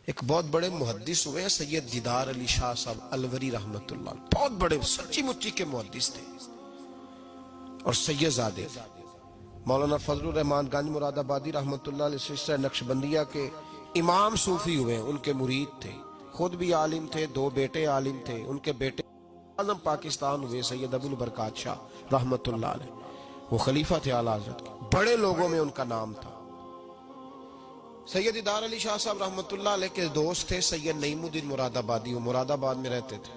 एक बहुत बड़े मुहद्दिस हुए हैं सैयद दीदार अली शाह साहब अलवरी रहमतुल्लाह, बहुत बड़े सच्ची मुच्ची के मुहद्दिस थे। और सैयदजादे मौलाना फजलुर रहमान गंज मुरादाबादी रहमतुल्लाह अलैह सिलसिला नक्शबंदिया के इमाम सूफी हुए, उनके मुरीद थे, खुद भी आलिम थे, दो बेटे आलिम थे। उनके बेटे आजम पाकिस्तान हुए सैयद अबुल बरकात शाह रहमतुल्लाह अलैह, वो खलीफा थे आला हज़रत के, बड़े लोगों में उनका नाम था। सैयद दीदार अली शाह साहब रहमतुल्लाह अलैह के दोस्त थे सैयद नईमुद्दीन मुरादाबादी, वो मुरादाबाद में रहते थे।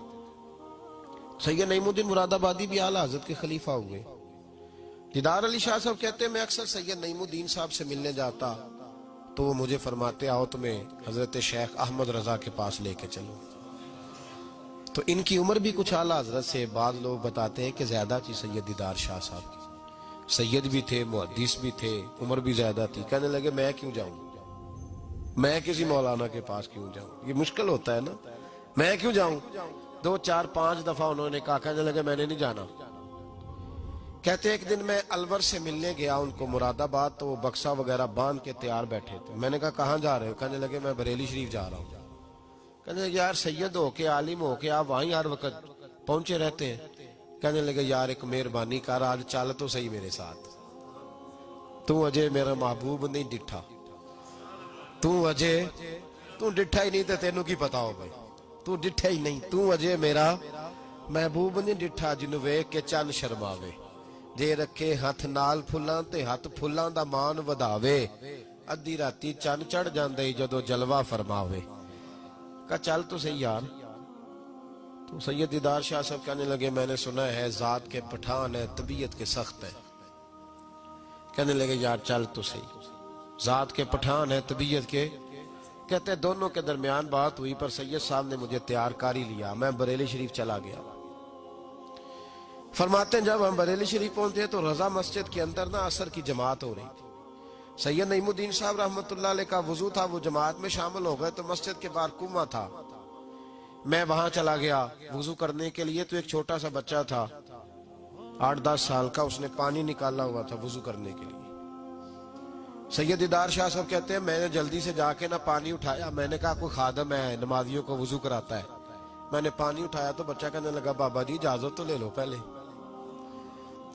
सैयद नईमुद्दीन मुरादाबादी भी आला हज़रत के खलीफा हुए। दीदार अली शाह साहब कहते हैं मैं अक्सर सैयद नईमुद्दीन साहब से मिलने जाता तो वो मुझे फरमाते आओ तुम्हें हजरत शेख अहमद रजा के पास लेके चलो। तो इनकी उम्र भी कुछ आला हजरत से बाद लोग बताते हैं कि ज्यादा थी सैयद दीदार शाह साहब की। सैयद भी थे, मुहद्दिस भी थे, उम्र भी ज्यादा थी। कहने लगे मैं क्यों जाऊं, मैं किसी मौलाना के पास क्यों जाऊं, ये मुश्किल होता है ना, मैं क्यों जाऊं। 2 4 5 दफा उन्होंने कहा, कहने लगे मैंने नहीं जाना। कहते एक दिन मैं अलवर से मिलने गया उनको मुरादाबाद, तो वो बक्सा वगैरह बांध के तैयार बैठे थे। मैंने कहा कहाँ जा रहे हो, कहने लगे मैं बरेली शरीफ जा रहा हूँ। कहने लगे यार सैयद हो के आलिम हो के आप वहीं हर वक्त पहुंचे रहते हैं। कहने लगे यार एक मेहरबानी कर, आज चल तो सही मेरे साथ, तू अजय मेरा महबूब नहीं डिठा, तू अजय तू डिठा ही नहीं तो तेनू की पता हो भाई, तू डिठा ही नहीं, तू अजय मेरा महबूब नहीं डिठा जिन्हों वेख के चंद शर्मावे, जे रखे हथ नाल फुल्लां ते हथ फुल्लां दा मान वधावे, अद्धी राती चंद चढ़ जांदे जदों जलवा फरमावे। का चल तो सही यार। तो सैयद दीदार शाह साहब कहने लगे मैंने सुना है जात के पठान है, तबीयत के सख्त है। कहने लगे यार चल तो सही, जात के पठान है तबीयत के। कहते दोनों के दरमियान बात हुई पर सैयद साहब ने मुझे तैयार कर ही लिया, मैं बरेली शरीफ चला गया। फरमाते हैं जब हम बरेली शरीफ पहुंचे तो रजा मस्जिद के अंदर ना असर की जमात हो रही थी। सैयद नईमुद्दीन साहब रहमतुल्लाह अलैह का वजू था, वो जमात में शामिल हो गए। तो मस्जिद के बाहर कुआं था, मैं वहां चला गया वजू करने के लिए। तो एक छोटा सा बच्चा था 8-10 साल का, उसने पानी निकाला हुआ था वजू करने के लिए। सैयद दीदार शाह साहब कहते हैं मैंने जल्दी से जाके ना पानी उठाया। मैंने कहा कोई खादम है नमाजियों को वजू कराता है। मैंने पानी उठाया तो बच्चा कहने लगा बाबा जी इजाजत तो ले लो पहले।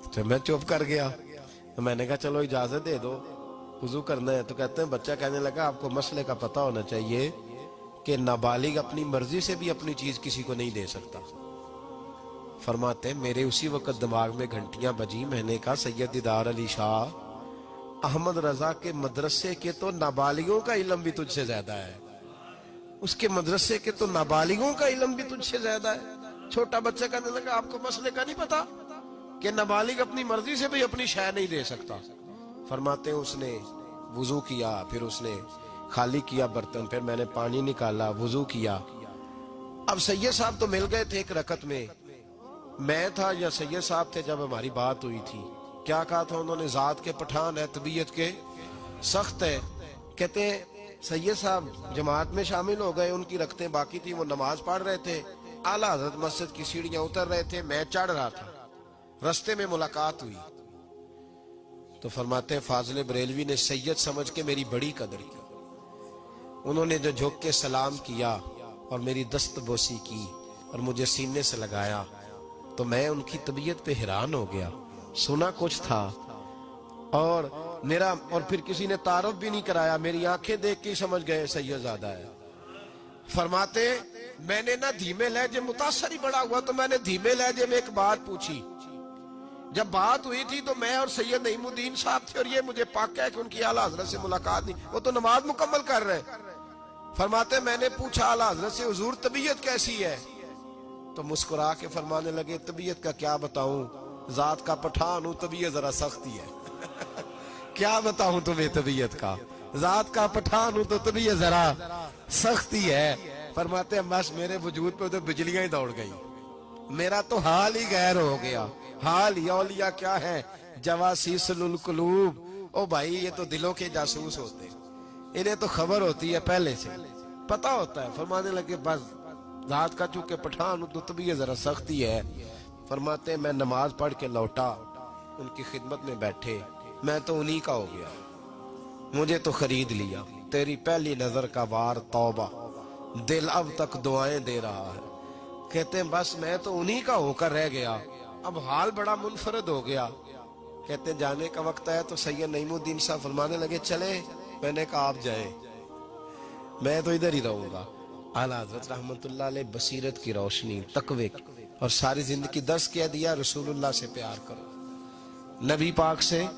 तो मैं चुप कर गया। तो मैंने कहा चलो इजाजत दे दो, वजू करना है। तो कहते हैं बच्चा कहने लगा आपको मसले का पता होना चाहिए कि नाबालिग अपनी मर्जी से भी अपनी चीज किसी को नहीं दे सकता। फरमाते हैं मेरे उसी वक्त दिमाग में घंटियां बजी। मैंने कहा सैयद दीदार अली शाह अहमद रजा के मदरसे के तो नाबालिगों का इल्म भी तुझसे ज्यादा है, उसके मदरसे के तो नाबालिगों का इल्म भी तुझसे ज्यादा है। छोटा बच्चा कहने लगा आपको मसले का नहीं पता कि नाबालिग अपनी मर्जी से भी अपनी शय नहीं दे सकता। फरमाते हैं उसने वजू किया, फिर उसने खाली किया बर्तन, फिर मैंने पानी निकाला, वजू किया। अब सैयद साहब तो मिल गए थे एक रकत में, मैं था या सैयद साहब थे जब हमारी बात हुई थी। क्या कहा था उन्होंने, जात के पठान है तबीयत के सख्त है। कहते हैं सैयद साहब जमात में शामिल हो गए, उनकी रखते बाकी थी, वो नमाज पढ़ रहे थे। आला हज़रत मस्जिद की सीढ़ियां उतर रहे थे, मैं चढ़ रहा था। रास्ते में मुलाकात हुई तो फरमाते हैं फाजिल बरेलवी ने सैयद समझ के मेरी बड़ी कदर की। उन्होंने जो झुक के सलाम किया और मेरी दस्तबोसी की और मुझे सीने से लगाया तो मैं उनकी तबीयत पे हैरान हो गया। सुना कुछ था और फिर किसी ने तारुफ भी नहीं कराया, मेरी आंखें देख के समझ गए सैयदजादा है। फरमाते मैंने ना धीमे लहजे, मुतासर ही बड़ा हुआ तो मैंने धीमे लहजे में एक बात पूछी। जब बात हुई थी तो मैं और सैयद नईमुद्दीन साहब थे और ये मुझे पक्का है कि उनकी आला हजरत से मुलाकात नहीं, वो तो नमाज मुकम्मल कर रहे। फरमाते मैंने पूछा आला हजरत से हुजूर तबीयत कैसी है, तो मुस्कुरा के फरमाने लगे तबीयत का क्या बताऊं, जात का पठान हूं, तबीयत जरा सख्ती है। क्या बताऊं तुम्हें तबीयत का, जात का पठान हूं तो तबीयत जरा सख्ती है। फरमाते बस मेरे वजूद पे तो बिजलियां ही दौड़ गई, मेरा तो हाल ही गैर हो गया। हाल यौलिया क्या है, जवासीसुल कुलूब। ओ भाई ये तो दिलों के जासूस होते, इन्हें तो खबर होती है पहले से, पता होता है। फरमाने लगे बस जात का चूंकि पठान हूं तो तबीयत जरा सख्ती है। फरमाते मैं नमाज पढ़ के लौटा, उनकी खिदमत में बैठे, मैं तो उन्हीं का हो गया, मुझे तो खरीद लिया। तेरी पहली नजर का वार तौबा, दिल अब तक दुआएं दे रहा है। कहते हैं बस मैं तो उन्हीं का होकर रह गया, अब हाल बड़ा मुनफरद हो गया। कहते हैं जाने का वक्त आया तो सैयद नईमुद्दीन साहब फरमाने लगे चले, मैंने कहा आप जाए, मैं तो इधर ही रहूंगा। आला हज़रत रहमतुल्लाह अलैह बसीरत की रोशनी, तकवे और सारी जिंदगी दर्स किया दिया, रसूलुल्लाह से प्यार करो, नबी पाक से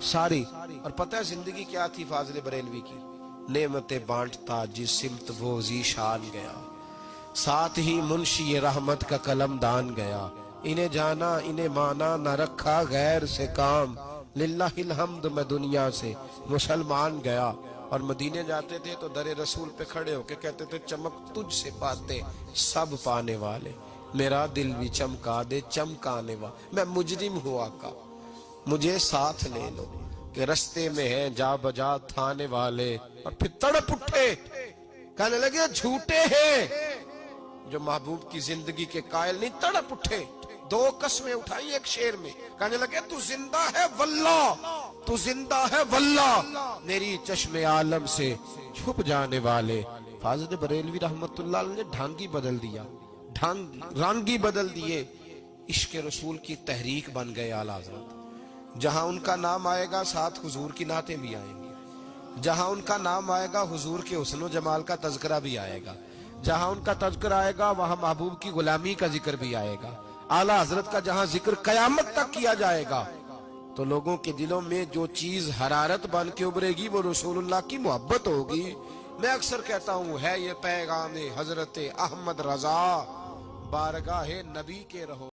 सारी। और पता है जिंदगी क्या थी फाजिल बरेलवी की? नेमतें बांटता जिस सिमत वो जीशान गया, साथ ही मुंशी रहमत का कलम दान गया। इन्हें जाना इन्हें माना न रखा गैर से काम, लिल्लाहिल हम्द मैं दुनिया से मुसलमान गया। और मदीने जाते थे तो दरे रसूल पे खड़े होके कहते थे चमक तुझ से पाते सब पाने वाले, मेरा दिल भी चमका दे चमकाने वाला। मैं मुजरिम हूँ आका, मुझे साथ ले लो कि रस्ते में है जा बजा थाने वाले। और फिर तड़प उठे, कहने लगे झूठे हैं जो महबूब की जिंदगी के कायल नहीं। तड़प उठे, दो कसमें उठाई एक शेर में, कहने लगे तू जिंदा है वल्लाह, तू जिंदा है वल्लाह, मेरी चश्मे आलम से छुप जाने वाले। फाजिल बरेलवी रहमतुल्लाह ने ढांगी बदल दिया, रांगी बदल दिए, इश्क रसूल की तहरीक बन गए आला हज़रत। जहां उनका नाम आएगा साथ हुजूर की नातें भी आएंगी, जहां उनका नाम आएगा हुजूर के हुस्न जमाल का तज़किरा भी आएगा, जहां उनका तज़किरा आएगा वहां महबूब की गुलामी का जिक्र भी आएगा। आला हजरत का जहां जिक्र कयामत तक किया जाएगा तो लोगों के दिलों में जो चीज हरारत बन के उभरेगी वो रसूलुल्लाह की मोहब्बत होगी। मैं अक्सर कहता हूं है ये पैगाम हजरत अहमद रजा, बारगाह नबी के रहो।